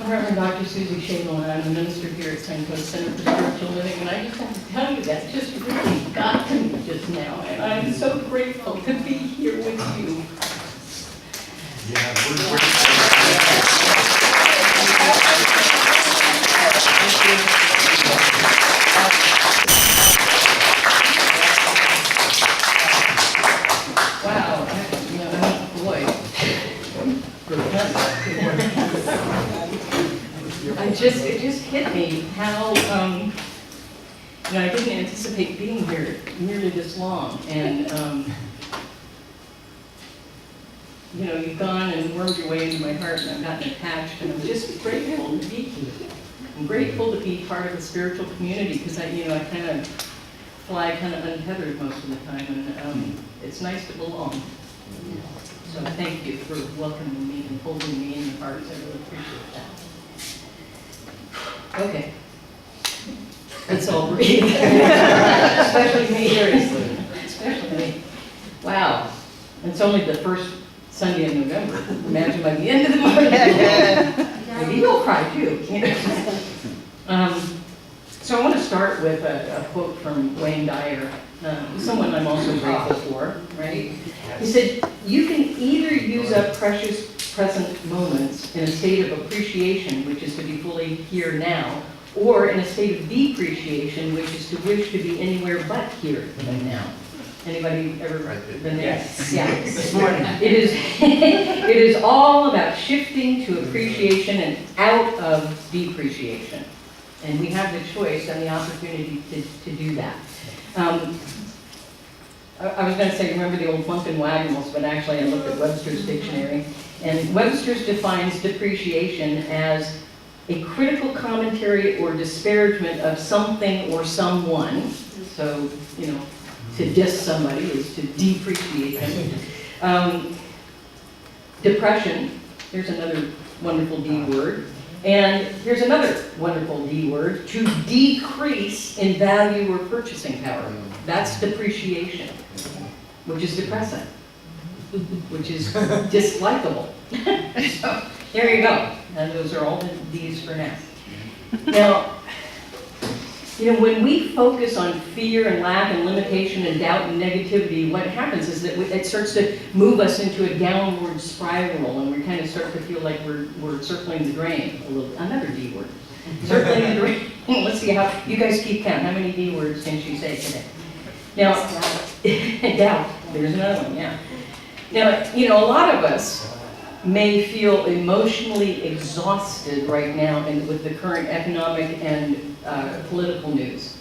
Reverend Dr. Suzi Schadle, and I'm a minister here at Suncoast Center for Spiritual Living, and I just have to tell you that just really got to me just now, and I'm so grateful to be here with you. Yeah, we're Wow, boy. It just hit me how, I didn't anticipate being here nearly this long, and, you've gone and wormed your way into my heart, and I've gotten attached, and I'm just grateful to be here. I'm grateful to be part of the spiritual community, because I kind of fly kind of untethered most of the time, and it's nice to belong. So thank you for welcoming me and holding me in your hearts. I really appreciate that. Okay. Let's all breathe. Especially me, seriously. Especially me. Wow. It's only the first Sunday in November. Imagine by the end of the month. Maybe you'll cry too. So I want to start with a quote from Wayne Dyer, someone I'm also grateful for, right? He said, "You can either use up precious present moments in a state of appreciation, which is to be fully here now, or in a state of depreciation, which is to wish to be anywhere but here and now." Anybody ever been there? Yes. Yeah, this morning. It is all about shifting to appreciation and out of depreciation. And we have the choice and the opportunity to do that. I was going to say, remember the old Flunkin' Wagnalls, but actually I looked at Webster's dictionary. And Webster's defines depreciation as a critical commentary or disparagement of something or someone. So, to diss somebody is to depreciate them. Depression, here's another wonderful D word. And here's another wonderful D word, to decrease in value or purchasing power. That's depreciation, which is depressing, which is dislikable. So there you go. And those are all the D's for now. Now, when we focus on fear and lack and limitation and doubt and negativity, what happens is that it starts to move us into a downward spiral, and we kind of start to feel like we're circling the drain a little. Another D word. Circling the drain. Let's see how you guys keep count. How many D words can she say today? Now, doubt. There's another one. Yeah. Now, a lot of us may feel emotionally exhausted right now with the current economic and political news.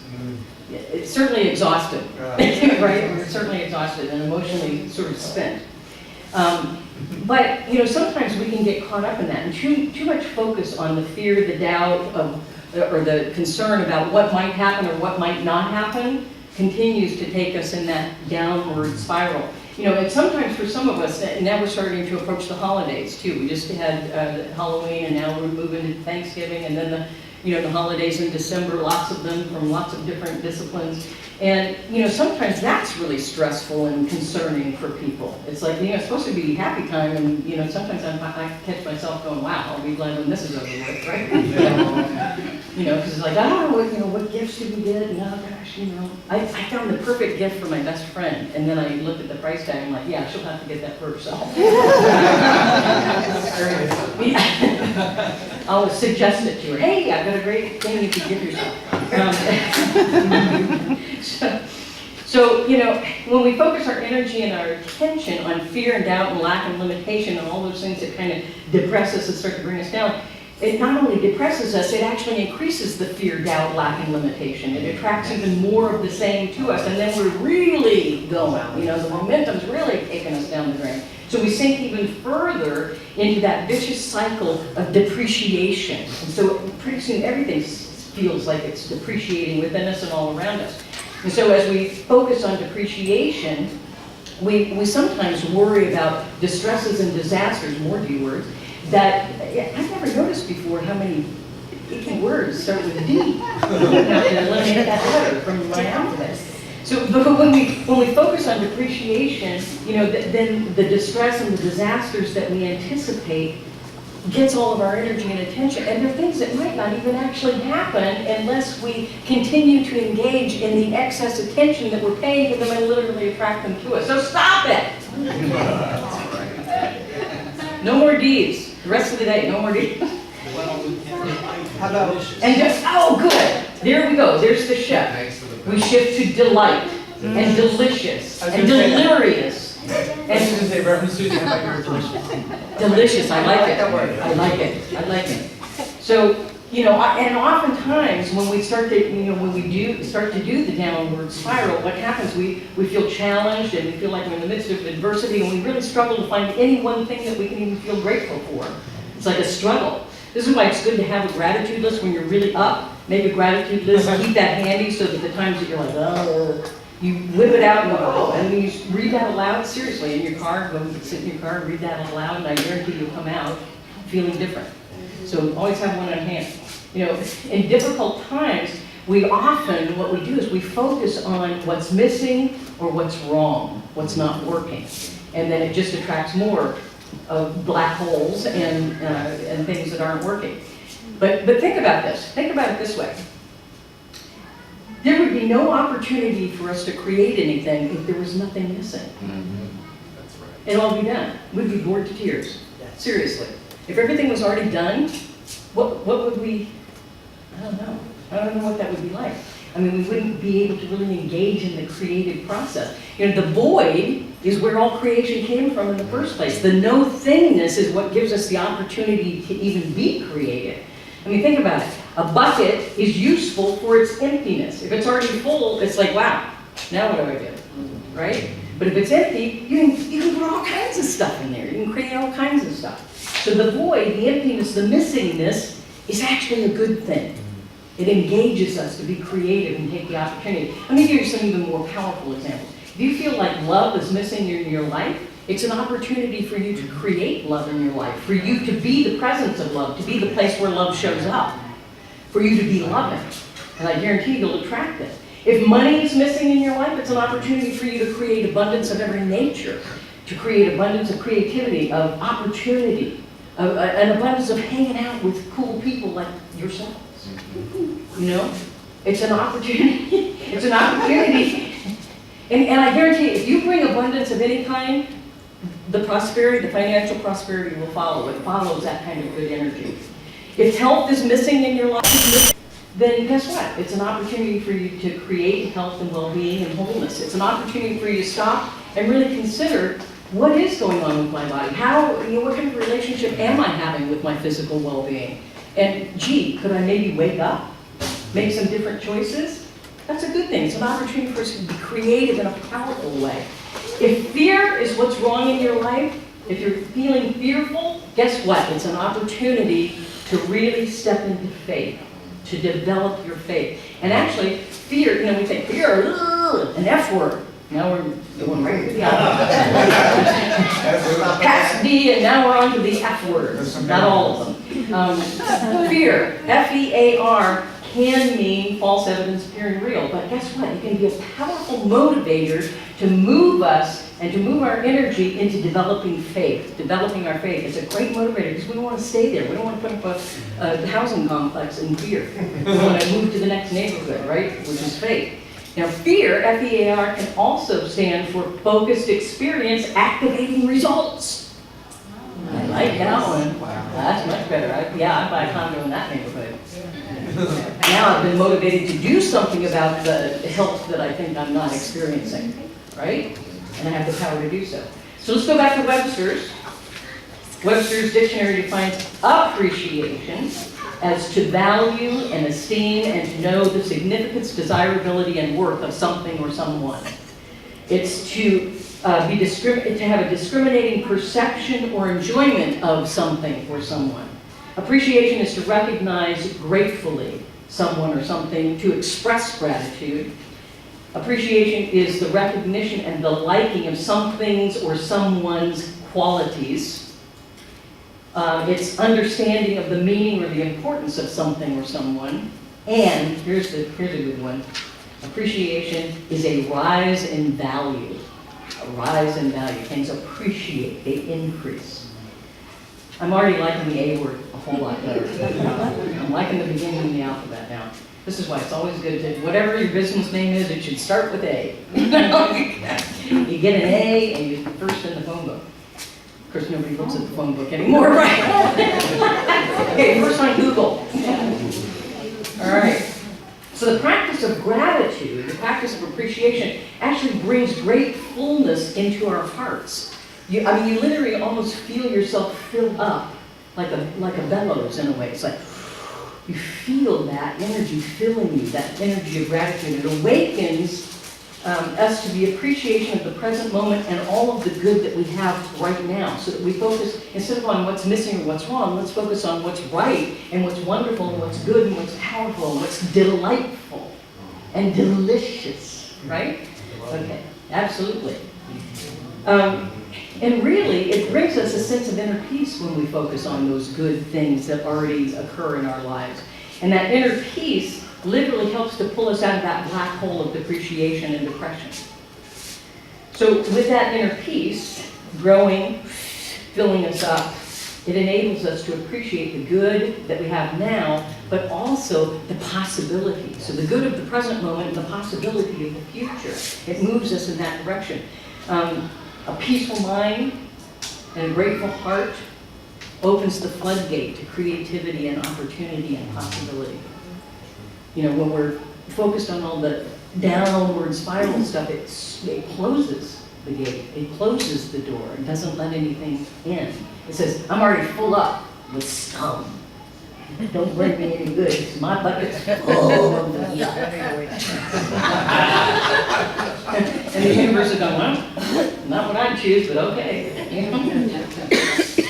It's certainly exhausted, right? We're certainly exhausted and emotionally sort of spent. But sometimes we can get caught up in that, and too much focus on the fear, the doubt or the concern about what might happen or what might not happen continues to take us in that downward spiral. And sometimes for some of us, now we're starting to approach the holidays too. We just had Halloween, and now we're moving to Thanksgiving, and then the holidays in December, lots of them from lots of different disciplines. And, sometimes that's really stressful and concerning for people. It's like, it's supposed to be happy time, and, sometimes I catch myself going, wow, I'll be glad when this is over with, right? Because it's like, what gifts did we get? And oh gosh, I found the perfect gift for my best friend. And then I looked at the price tag, and I'm like, yeah, she'll have to get that for herself. I'll suggest it to her. Hey, I've got a great thing you can give yourself. So, when we focus our energy and our attention on fear and doubt and lack and limitation and all those things that kind of depress us and start to bring us down, it not only depresses us, it actually increases the fear, doubt, lack, and limitation. It attracts even more of the same to us, and then we're really going. The momentum's really taking us down the drain. So we sink even further into that vicious cycle of depreciation. And so pretty soon everything feels like it's depreciating within us and all around us. And so as we focus on depreciation, we sometimes worry about distresses and disasters, more D words, that I've never noticed before how many icky words start with a D. I have to eliminate that letter from my alphabet. So but when we focus on depreciation, then the distress and the disasters that we anticipate gets all of our energy and attention, and there are things that might not even actually happen unless we continue to engage in the excess attention that we're paying to them and literally attract them to us. So stop it! No more D's. The rest of the day, no more D's. How about, And just, oh, good. There we go. There's the shift. We shift to delight and delicious and delirious. I was going to say, Reverend Suzi, how about your delicious? Delicious, I like it. that word. I like it. I like it. So, and oftentimes when we start to, when we start to do the downward spiral, what happens, we feel challenged and we feel like we're in the midst of adversity and we really struggle to find any one thing that we can even feel grateful for. It's like a struggle. This is why it's good to have a gratitude list when you're really up. Make a gratitude list, keep that handy so that the times that you're like, oh, you whip it out and go, oh, and you read that aloud, seriously, in your car, go sit in your car and read that aloud, and I guarantee you'll come out feeling different. So always have one on hand. In difficult times, what we do is we focus on what's missing or what's wrong, what's not working. And then it just attracts more of black holes and things that aren't working. But think about this. Think about it this way. There would be no opportunity for us to create anything if there was nothing missing. That's right. It'd all be done. We'd be bored to tears. Seriously. If everything was already done, what would we, I don't know. I don't know what that would be like. I mean, we wouldn't be able to really engage in the creative process. The void is where all creation came from in the first place. The no-thingness is what gives us the opportunity to even be creative. I mean, think about it. A bucket is useful for its emptiness. If it's already full, it's like, wow, now what do I do? Right? But if it's empty, you can put all kinds of stuff in there. You can create all kinds of stuff. So the void, the emptiness, the missingness is actually a good thing. It engages us to be creative and take the opportunity. Let me give you some even more powerful examples. If you feel like love is missing in your life, it's an opportunity for you to create love in your life, for you to be the presence of love, to be the place where love shows up, for you to be loving. And I guarantee you'll attract it. If money is missing in your life, it's an opportunity for you to create abundance of every nature, to create abundance of creativity, of opportunity, an abundance of hanging out with cool people like yourselves. It's an opportunity. It's an opportunity. And I guarantee you, if you bring abundance of any kind, the prosperity, the financial prosperity will follow. It follows that kind of good energy. If health is missing in your life, then guess what? It's an opportunity for you to create health and well-being and wholeness. It's an opportunity for you to stop and really consider what is going on with my body. What kind of relationship am I having with my physical well-being? And gee, could I maybe wake up, make some different choices? That's a good thing. It's an opportunity for us to be creative in a powerful way. If fear is what's wrong in your life, if you're feeling fearful, guess what? It's an opportunity to really step into faith, to develop your faith. And actually, fear, we think fear, an F word. Now we're going right to the past D, and now we're on to the F words. Not all of them. Fear, F-E-A-R, can mean false evidence appearing real. But guess what? It can be a powerful motivator to move us and to move our energy into developing faith, developing our faith. It's a great motivator because we don't want to stay there. We don't want to put up a housing complex in fear. We want to move to the next neighborhood, right? Which is faith. Now, fear, F-E-A-R, can also stand for focused experience activating results. I like that one. That's much better. I'd buy a condo in that neighborhood. Now I've been motivated to do something about the health that I think I'm not experiencing, right? And I have the power to do so. So let's go back to Webster's. Webster's dictionary defines appreciation as to value and esteem and to know the significance, desirability, and worth of something or someone. It's to have a discriminating perception or enjoyment of something or someone. Appreciation is to recognize gratefully someone or something, to express gratitude. Appreciation is the recognition and the liking of something's or someone's qualities. It's understanding of the meaning or the importance of something or someone. And here's a good one. Appreciation is a rise in value. A rise in value. Things appreciate, they increase. I'm already liking the A word a whole lot better. I'm liking the beginning of the alphabet now. This is why it's always good to, whatever your business name is, it should start with A. You get an A and you're first in the phone book. Of course, nobody looks at the phone book anymore, right? Okay, first on Google. All right. So the practice of gratitude, the practice of appreciation, actually brings great fullness into our hearts. You literally almost feel yourself fill up like a bellows in a way. It's like you feel that energy filling you, that energy of gratitude. It awakens us to the appreciation of the present moment and all of the good that we have right now. So that we focus, instead of on what's missing or what's wrong, let's focus on what's right and what's wonderful and what's good and what's powerful and what's delightful and delicious, right? Okay, absolutely. And really, it brings us a sense of inner peace when we focus on those good things that already occur in our lives. And that inner peace literally helps to pull us out of that black hole of depreciation and depression. So with that inner peace growing, filling us up, it enables us to appreciate the good that we have now, but also the possibility. So the good of the present moment and the possibility of the future. It moves us in that direction. A peaceful mind and a grateful heart opens the floodgate to creativity and opportunity and possibility. You know, when we're focused on all the downward spiral stuff, it closes the gate, it closes the door, it doesn't let anything in. It says, I'm already full up with scum. Don't bring me any good. My bucket's full of yuck. And the universe is going, well, not what I'd choose, but okay.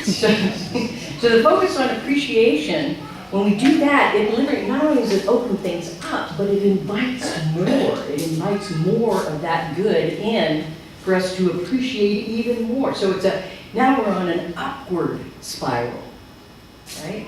So the focus on appreciation, when we do that, it literally, not only does it open things up, but it invites more. It invites more of that good in for us to appreciate even more. So now we're on an upward spiral, right?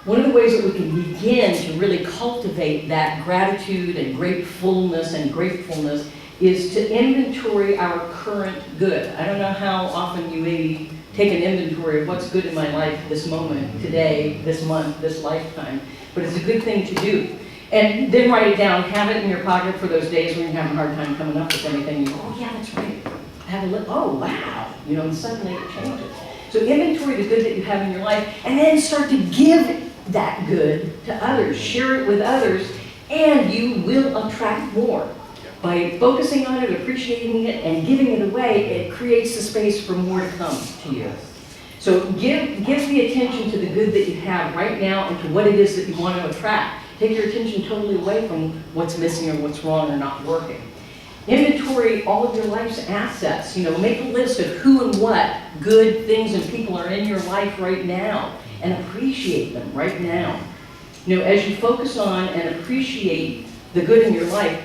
One of the ways that we can begin to really cultivate that gratitude and gratefulness and gratefulness is to inventory our current good. I don't know how often you maybe take an inventory of what's good in my life this moment, today, this month, this lifetime, but it's a good thing to do. And then write it down, have it in your pocket for those days when you're having a hard time coming up with anything. You go, oh yeah, that's right. Have a look, oh wow, you know, and suddenly it changes. So inventory the good that you have in your life, and then start to give that good to others, share it with others, and you will attract more. By focusing on it, appreciating it, and giving it away, it creates the space for more to come to you. So give the attention to the good that you have right now and to what it is that you want to attract. Take your attention totally away from what's missing or what's wrong or not working. Inventory all of your life's assets. You know, make a list of who and what good things and people are in your life right now, and appreciate them right now. You know, as you focus on and appreciate the good in your life,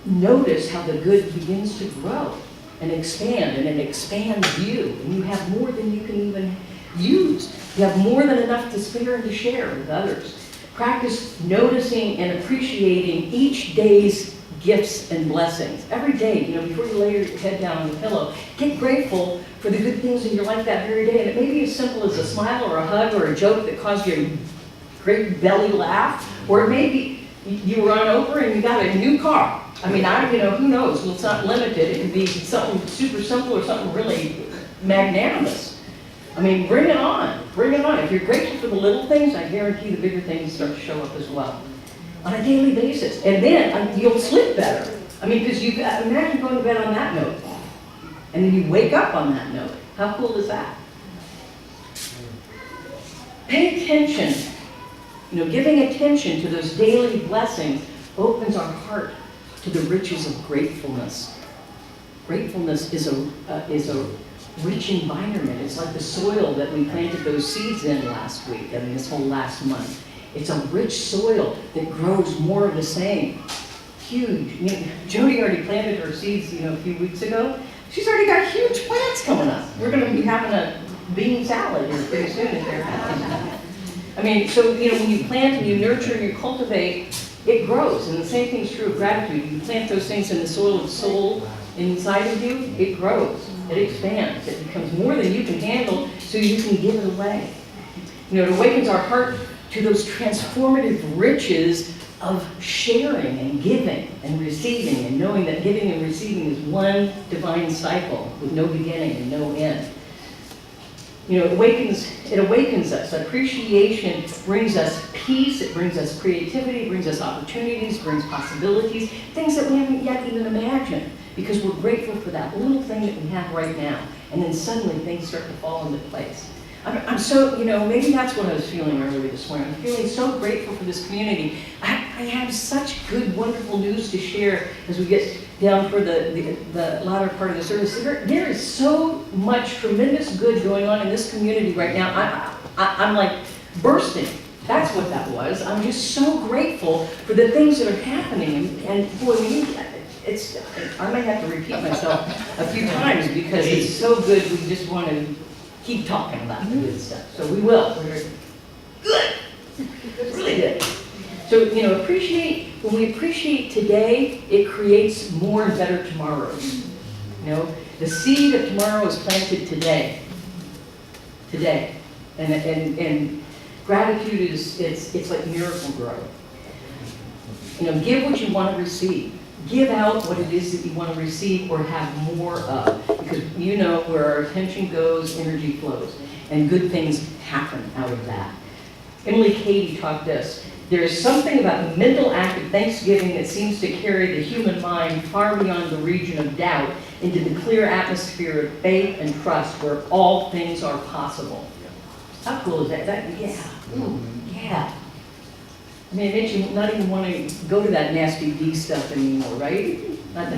notice how the good begins to grow and expand, and it expands you, and you have more than you can even use. You have more than enough to spare and to share with others. Practice noticing and appreciating each day's gifts and blessings. Every day, you know, before you lay your head down on the pillow, get grateful for the good things in your life that very day. And it may be as simple as a smile or a hug or a joke that caused you a great belly laugh, or it may be you run over and you got a new car. I mean, who knows? Well, it's not limited. It could be something super simple or something really magnanimous. I mean, bring it on. Bring it on. If you're grateful for the little things, I guarantee the bigger things start to show up as well on a daily basis. And then you'll sleep better. I mean, because imagine going to bed on that note, and then you wake up on that note. How cool is that? Pay attention. You know, giving attention to those daily blessings opens our heart to the riches of gratefulness. Gratefulness is a rich environment. It's like the soil that we planted those seeds in last week, I mean this whole last month. It's a rich soil that grows more of the same. Huge. You know, Jody already planted her seeds, you know, a few weeks ago. She's already got huge plants coming up. We're going to be having a bean salad here pretty soon at their house. I mean, so, you know, when you plant and you nurture and you cultivate, it grows. And the same thing's true of gratitude. You plant those things in the soil of soul inside of you, it grows. It expands. It becomes more than you can handle, so you can give it away. You know, it awakens our heart to those transformative riches of sharing and giving and receiving, and knowing that giving and receiving is one divine cycle with no beginning and no end. You know, it awakens us. Appreciation brings us peace, it brings us creativity, it brings us opportunities, brings possibilities, things that we haven't yet even imagined, because we're grateful for that little thing that we have right now. And then suddenly things start to fall into place. I'm so, you know, maybe that's what I was feeling earlier this morning. I'm feeling so grateful for this community. I have such good, wonderful news to share as we get down for the latter part of the service. There is so much tremendous good going on in this community right now. I'm like bursting. That's what that was. I'm just so grateful for the things that are happening. And boy, I might have to repeat myself a few times because it's so good. We just want to keep talking about the good stuff. So we will. We're good. Really good. So, you know, when we appreciate today, it creates more and better tomorrows. You know, the seed of tomorrow is planted today. Today. And gratitude it's like miracle grow. You know, give what you want to receive. Give out what it is that you want to receive or have more of. Because you know where our attention goes, energy flows. And good things happen out of that. Emily Cady taught this. There is something about the mental act of thanksgiving that seems to carry the human mind far beyond the region of doubt into the clear atmosphere of faith and trust where all things are possible. How cool is that? Yeah. Ooh, yeah. I mean, it makes you not even want to go to that nasty D stuff anymore, right? Not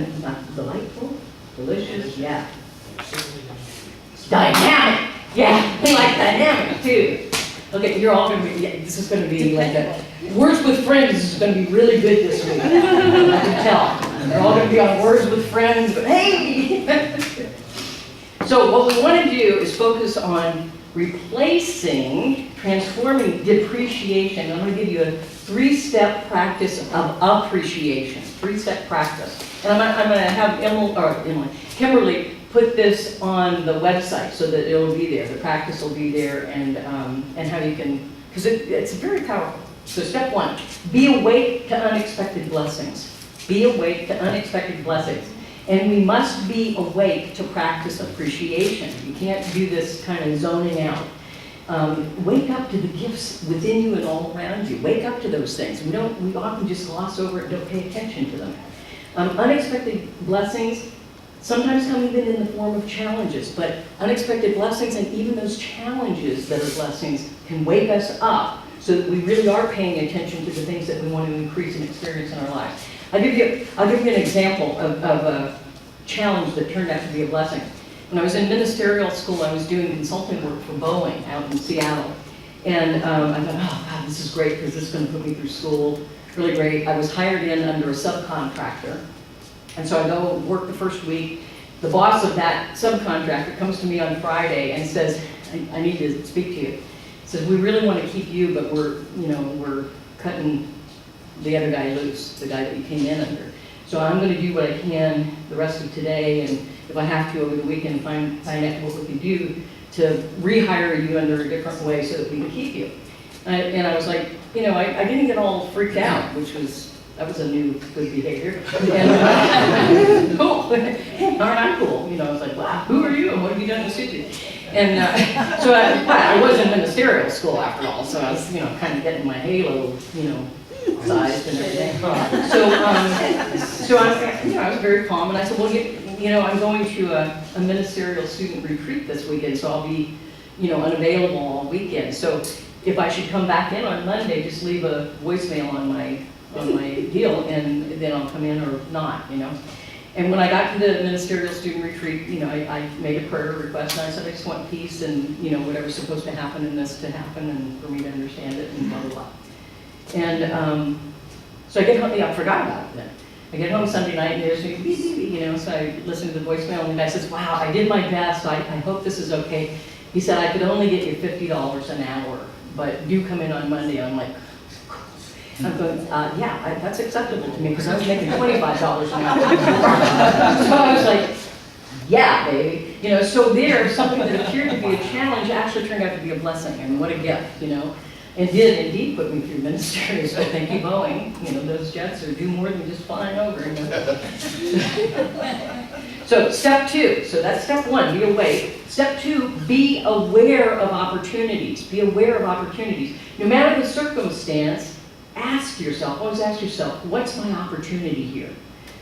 delightful, delicious, yeah. Dynamic, yeah, we like dynamic too. Okay, you're all gonna be, yeah, this is gonna be like a, Words with Friends is gonna be really good this week. I can tell. They're all gonna be on Words with Friends, but hey! So what we want to do is focus on transforming depreciation. I'm going to give you a 3-step practice of appreciation. 3-step practice. And I'm going to have Kimberly put this on the website so that it'll be there. The practice will be there, and how you can, because it's very powerful. So step 1, be awake to unexpected blessings. Be awake to unexpected blessings. And we must be awake to practice appreciation. You can't do this kind of zoning out. Wake up to the gifts within you and all around you. Wake up to those things. We often just gloss over it and don't pay attention to them. Unexpected blessings sometimes come even in the form of challenges, but unexpected blessings and even those challenges that are blessings can wake us up so that we really are paying attention to the things that we want to increase and experience in our lives. I'll give you an example of a challenge that turned out to be a blessing. When I was in ministerial school, I was doing consulting work for Boeing out in Seattle. And I thought, oh God, this is great because this is going to put me through school. Really great. I was hired in under a subcontractor. And so I go work the first week. The boss of that subcontractor comes to me on Friday and says, I need to speak to you. He says, we really want to keep you, but we're cutting the other guy loose, the guy that you came in under. So I'm going to do what I can the rest of today, and if I have to over the weekend, find out what we can do to rehire you under a different way so that we can keep you. And I was like, I didn't get all freaked out, that was a new good behavior. And cool, aren't I cool? I was like, wow, who are you and what have you done to Suzi? And so I was in ministerial school after all, so I was, kind of getting my halo, sized and everything. So I was very calm, and I said, well, I'm going to a ministerial student retreat this weekend, so I'll be, unavailable all weekend. So if I should come back in on Monday, just leave a voicemail on my deal, and then I'll come in or not, And when I got to the ministerial student retreat, I made a prayer request, and I said, I just want peace and, whatever's supposed to happen in this to happen, and for me to understand it, and blah, blah, blah. And so I get home, I forgot about it then. I get home Sunday night, and there's me, so I listen to the voicemail, and the guy says, wow, I did my best, I hope this is okay. He said, I could only get you $50 an hour, but do come in on Monday. I'm like, I'm going, that's acceptable to me, because I was making $25 an hour. So I was like, Yeah, baby. You know, so there, something that appeared to be a challenge actually turned out to be a blessing, and what a gift, you know. And did indeed put me through ministry, so thank you, Boeing. You know, those jets do more than just flying over, you know. So step 2, so that's step 1, be awake. Step 2, be aware of opportunities. Be aware of opportunities. No matter the circumstance, ask yourself, always ask yourself, what's my opportunity here?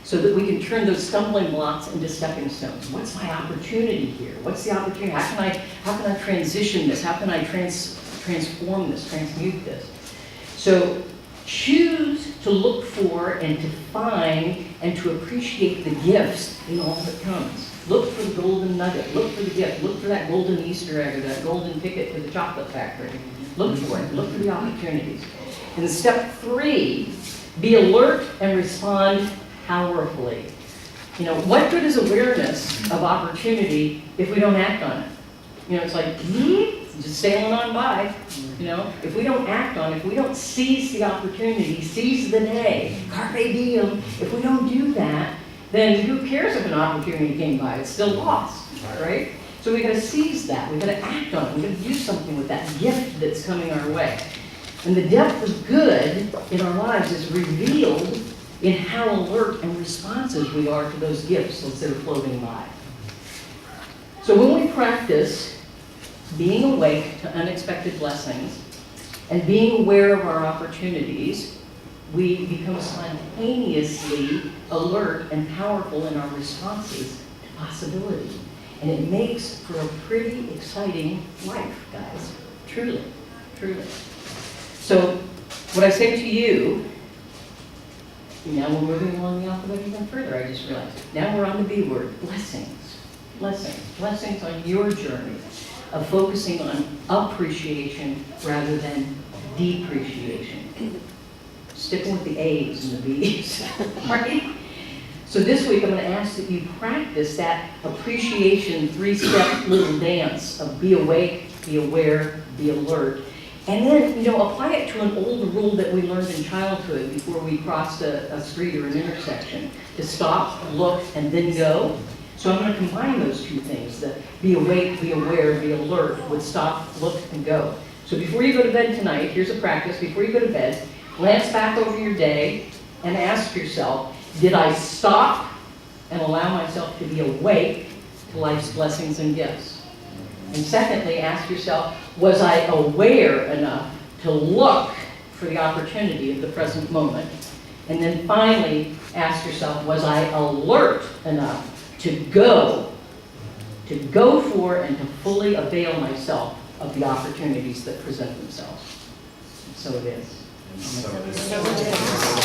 So that we can turn those stumbling blocks into stepping stones. What's my opportunity here? What's the opportunity? How can I transition this? How can I transform this, transmute this? So choose to look for and to find and to appreciate the gifts in all that comes. Look for the golden nugget, look for the gift, look for that golden Easter egg or that golden ticket to the chocolate factory. Look for it, look for the opportunities. And step 3, be alert and respond powerfully. You know, what good is awareness of opportunity if we don't act on it? You know, it's like, just sailing on by, you know? If we don't act on it, if we don't seize the opportunity, seize the day, carpe diem, if we don't do that, then who cares if an opportunity came by? It's still lost, right? So we gotta seize that, we gotta act on it, we gotta do something with that gift that's coming our way. And the depth of good in our lives is revealed in how alert and responsive we are to those gifts as they're floating by. So when we practice being awake to unexpected blessings and being aware of our opportunities, we become spontaneously alert and powerful in our responses to possibility. And it makes for a pretty exciting life, guys. Truly, truly. So what I say to you, now we're moving along the alphabet even further, I just realized. Now we're on the B word, blessings. Blessings. Blessings on your journey of focusing on appreciation rather than depreciation. Sticking with the A's and the B's, right? So this week I'm going to ask that you practice that appreciation 3-step little dance of be awake, be aware, be alert. And then, you know, apply it to an old rule that we learned in childhood before we crossed a street or an intersection, to stop, look, and then go. So I'm going to combine those two things, that be awake, be aware, be alert, with stop, look, and go. So before you go to bed tonight, here's a practice. Before you go to bed, glance back over your day and ask yourself, did I stop and allow myself to be awake to life's blessings and gifts? And secondly, ask yourself, was I aware enough to look for the opportunity of the present moment? And then finally, ask yourself, was I alert enough to go for and to fully avail myself of the opportunities that present themselves? So it is. So it is.